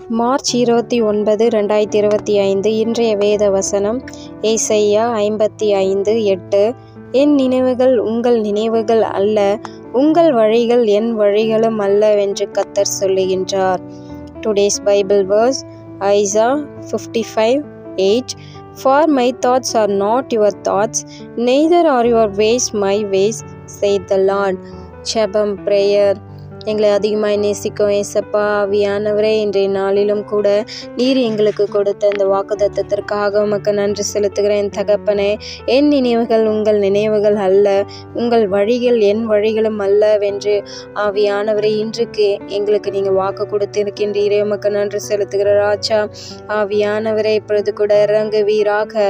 March 29, 2025 இன்றைய வேத வசனம் ஏசாயா 55:8. என் நினைவுகள் உங்கள் நினைவுகள் அல்ல, உங்கள் வழிகள் என் வழிகளும் அல்லவென்று கர்த்தர் சொல்லுகின்றார். Today's Bible verse Isaiah 55:8. For my thoughts are not your thoughts, neither are your ways my ways, saith the Lord. ஜெபம், பிரேயர். எங்களை அதிகமாக நேசிக்கும் ஏசப்பா, ஆவியானவரே, இன்றைய நாளிலும் கூட நீர் எங்களுக்கு கொடுத்த இந்த வாக்குத்தத்தத்திற்காக உமக்கு நன்றி செலுத்துகிறேன் தகப்பனே. என் நினைவுகள் உங்கள் நினைவுகள் அல்ல, உங்கள் வழிகள் என் வழிகளும் அல்லவென்று ஆவியானவரே இன்றைக்கு எங்களுக்கு நீங்கள் வாக்கு கொடுத்திருக்கின்றீரே, உமக்கு நன்றி செலுத்துகிற ராஜா. ஆவியானவரே, இப்பொழுது கூட இறங்குவீராக.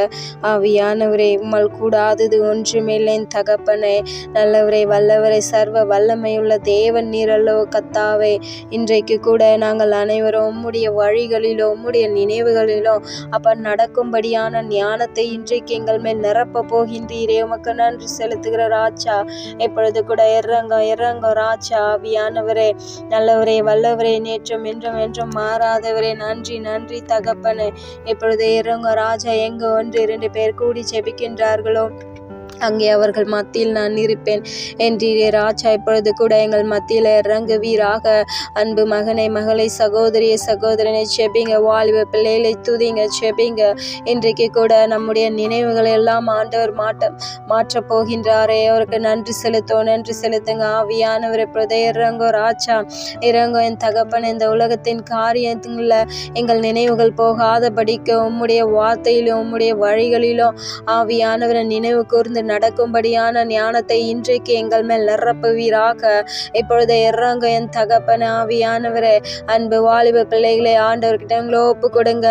ஆவியானவரே, உம்மால் கூடாதது ஒன்றுமில்லை தகப்பனே. நல்லவரே, வல்லவரே, சர்வ வல்லமையுள்ள தேவன் நீர் கத்தாவே. இன்றைக்கு கூட நாங்கள் அனைவரும் உம்முடைய வழிகளிலோ உம்முடைய நினைவுகளிலோ அப்ப நடக்கும்படியான ஞானத்தை இன்றைக்கு எங்கள் மேல் நிரப்ப போகின்றீரே, உமக்கு நன்றி செலுத்துகிற ராஜா. இப்பொழுது கூட இறங்க ராஜா. ஆவியானவரே, நல்லவரே, வல்லவரே, நேற்றும் என்றும் மாறாதவரே, நன்றி தகப்பனே. இப்பொழுது இறங்க ராஜா. எங்கு 1-2 பேர் கூடி ஜெபிக்கின்றார்களோ அங்கே அவர்கள் மத்தியில் நான் இருப்பேன் என்றீரே ராஜா. இப்பொழுது கூட எங்கள் மத்தியில் இறங்குவீராக. அன்பு மகனை, மகளை, சகோதரியை, சகோதரனை செபிங்க. வாலிப பிள்ளைகளை துதிங்க, செபிங்க. இன்றைக்கு கூட நம்முடைய நினைவுகளை எல்லாம் ஆண்டவர் மாற்றப் போகின்றாரே, அவருக்கு நன்றி செலுத்துங்க. ஆவியானவர் இப்பொழுது இறங்கோ ராஜா, இறங்கோ என் தகப்பன். இந்த உலகத்தின் காரியத்தில் எங்கள் நினைவுகள் போகாதபடிக்கு உம்முடைய வார்த்தையிலும் உம்முடைய வழிகளிலும் ஆவியானவரை நினைவு கூர்ந்து நடக்கும்படியான ஞானத்தை இன்றைக்கு எங்கள் மேல் நிரப்புவீராக. இப்பொழுது இறங்க என் தகப்பன. ஆவியானவரே, அன்பு வாலிப பிள்ளைகளை ஆண்டவர்கிட்ட ஒப்பு கொடுங்க.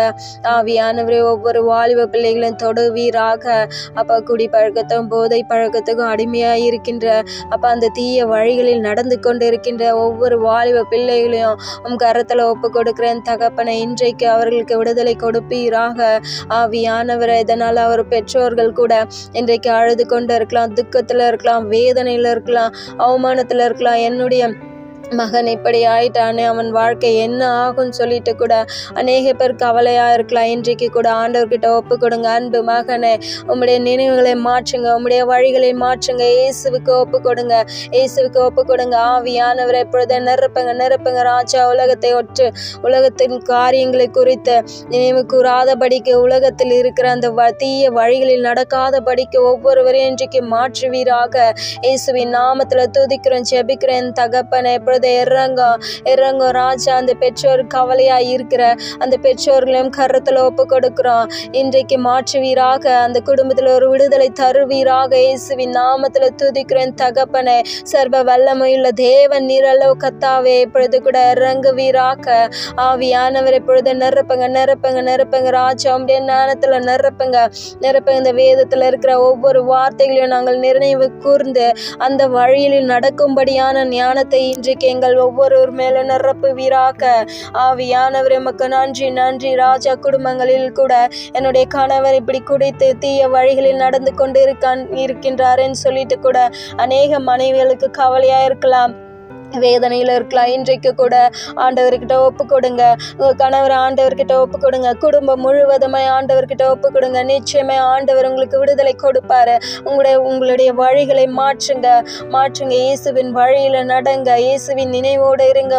ஆவியானவரே, ஒவ்வொரு வாலிப பிள்ளைகளையும் தொடுவீராக. அப்பா, குடி பழக்கத்தும் போதை பழக்கத்துக்கும் அடிமையாக இருக்கின்ற அந்த தீய வழிகளில் நடந்து கொண்டு இருக்கின்ற ஒவ்வொரு வாலிப பிள்ளைகளையும் கரத்தில் ஒப்பு கொடுக்கிறேன் தகப்பனை. இன்றைக்கு அவர்களுக்கு விடுதலை கொடுப்பீராக. ஆவியானவரை, இதனால் அவர் பெற்றோர்கள் கூட இன்றைக்கு அழுது கொண்டு இருக்கலாம், துக்கத்தில் இருக்கலாம், வேதனையில் இருக்கலாம், அவமானத்தில் இருக்கலாம். என்னுடைய மகன் இப்படி ஆயிட்டானே, அவன் வாழ்க்கை என்ன ஆகும்னு சொல்லிட்டு கூட அநேக பேர் கவலையாக இருக்கலாம். இன்றைக்கு கூட ஆண்டவர்கிட்ட ஒப்பு கொடுங்க. அன்பு மகனே, உம்முடைய நினைவுகளை மாற்றுங்க, உம்முடைய வழிகளை மாற்றுங்க. இயேசுவுக்கு ஒப்பு கொடுங்க. ஆவியானவரை இப்பொழுது நிரப்புங்க ராஜா. உலகத்தின் காரியங்களை குறித்து நினைவு கூறாதபடிக்கு, உலகத்தில் இருக்கிற அந்த தீய வழிகளில் நடக்காதபடிக்கு ஒவ்வொருவரையும் இன்றைக்கு மாற்றுவீராக. இயேசுவின் நாமத்தில் துதிக்கிறேன், ஜெபிக்கிறேன் தகப்பனே. இறங்கோ ராஜா. அந்த பெற்றோர் கவலையாய் இருக்கிற அந்த பெற்றோர்களையும் கருத்தில் ஒப்பு கொடுக்கிறோம். இன்றைக்கு மாற்றுவீராக. அந்த குடும்பத்தில் ஒரு விடுதலை தருவீராக. இயேசுவின் நாமத்தில் துதிக்கிறேன் தகப்பனே. சர்வ வல்லமையுள்ள தேவன் நீரல்லோ கத்தாவே. இப்பொழுது கூட இறங்குவீராக. ஆவியானவர் இப்பொழுது நிரப்புங்க ராஜா. உம்முடைய ஞானத்தில் நிரப்புங்க. இந்த வேதத்தில் இருக்கிற ஒவ்வொரு வார்த்தைகளையும் நாங்கள் நினைவு கூர்ந்து அந்த வழியில் நடக்கும்படியான ஞானத்தை இன்றைக்கு எங்கள் ஒவ்வொருவர் மேல நிரப்புவீராக. ஆவியானவர், எமக்கு நன்றி ராஜா. குடும்பங்களில் கூட என்னுடைய கணவர் இப்படி குடித்து தீய வழிகளில் நடந்து கொண்டு இருக்கின்றாருன்னு சொல்லிட்டு கூட அநேக மனைவிகளுக்கு கவலையா இருக்கலாம், வேதனையில் இருக்கலாம். இன்றைக்கு கூட ஆண்டவர்கிட்ட ஒப்பு கொடுங்க. உங்கள் கணவர் ஆண்டவர்கிட்ட ஒப்பு கொடுங்க. குடும்பம் முழுவதுமே ஆண்டவர்கிட்ட ஒப்பு கொடுங்க. நிச்சயமே ஆண்டவர் உங்களுக்கு விடுதலை கொடுப்பாரு. உங்களுடைய வழிகளை மாற்றுங்க. இயேசுவின் வழியில் நடங்க. இயேசுவின் நினைவோடு இருங்க.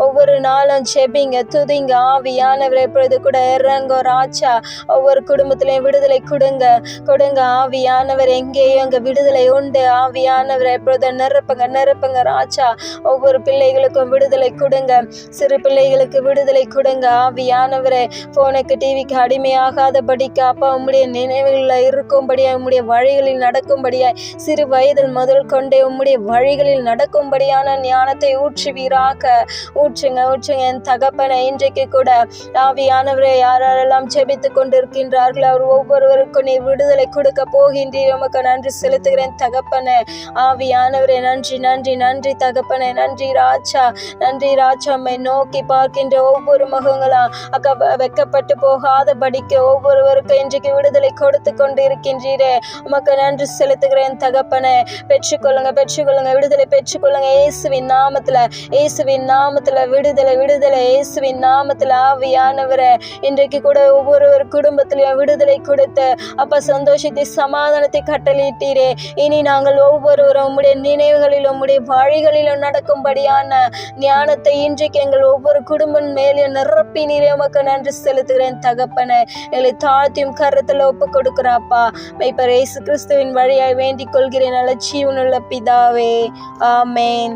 ஒவ்வொரு நாளும் செபிங்க, துதிங்க. ஆவியானவரை இப்பொழுது கூட இறங்கோ ராஜா. ஒவ்வொரு குடும்பத்திலையும் விடுதலை கொடுங்க. ஆவியானவர், எங்கேயும் அங்கே விடுதலை உண்டு. ஆவியானவரை இப்பொழுது நிரப்புங்க ராஜா. ஒவ்வொரு பிள்ளைகளுக்கும் விடுதலை கொடுங்க. சிறு பிள்ளைகளுக்கு விடுதலை கொடுங்க. ஆவியானவரே, போனுக்கு டிவிக்கு அடிமையாகாதபடிக்கு அப்பா உம்முடைய நினைவுகளில் இருக்கும்படியாய், உம்முடைய வழிகளில் நடக்கும்படியாய், சிறு வயதில் முதல் கொண்டே உம்முடைய வழிகளில் நடக்கும்படியான ஞானத்தை ஊற்றுங்க என் தகப்பனை. இன்றைக்கு கூட ஆவியானவரே, யாரெல்லாம் ஜெபித்து கொண்டிருக்கின்றார்கள் அவர் ஒவ்வொருவருக்கும் நீ விடுதலை கொடுக்க போகின்றீர். உமக்கு நன்றி செலுத்துகிறேன் தகப்பனே. ஆவியானவரே, நன்றி நன்றி தகப்பனே, நன்றி ராஜா, நன்றி ராஜா. உம்மை நோக்கி பார்க்கின்ற ஒவ்வொரு முகங்களா அக்கா வெக்கப்பட்டு போகாதபடிக்கு ஒவ்வொருவருக்கும் இன்றைக்கு விடுதலை கொடுத்து கொண்டு இருக்கின்றீரே, உமக்கு நன்றி செலுத்துகிறேன் தகப்பனே. பெற்றுக்கொள்ளுங்க, பெற்றுக்கொள்ளுங்க, விடுதலை பெற்றுக்கொள்ளுங்க இயேசுவின் நாமத்துல, இயேசுவின் நாமத்துல விடுதலை, விடுதலை இயேசுவின் நாமத்துல. ஆவியானவரே, இன்றைக்கு கூட ஒவ்வொரு குடும்பத்திலையும் விடுதலை கொடுத்து அப்ப சந்தோஷத்தை சமாதானத்தை கட்டளையிட்டீரே. இனி நாங்கள் ஒவ்வொருவரும் உம்முடைய நினைவுகளிலும் உம்முடைய வழிகளிலும் நடக்கும்படியான ஞானத்தை இன்றைக்கு எங்கள் ஒவ்வொரு குடும்பம் மேலும் நிரப்பினீரே, உமக்கு நன்றி செலுத்துகிறேன் தகப்பனே. எங்களை தாழ்த்தியும் கருத்துல ஒப்பு கொடுக்கிறாப்பா. மெய்ப்பர் இயேசு கிறிஸ்துவின் வழியாய் வேண்டிக் கொள்கிறேன் நல்ல ஜீவனுள்ள பிதாவே, ஆமேன்.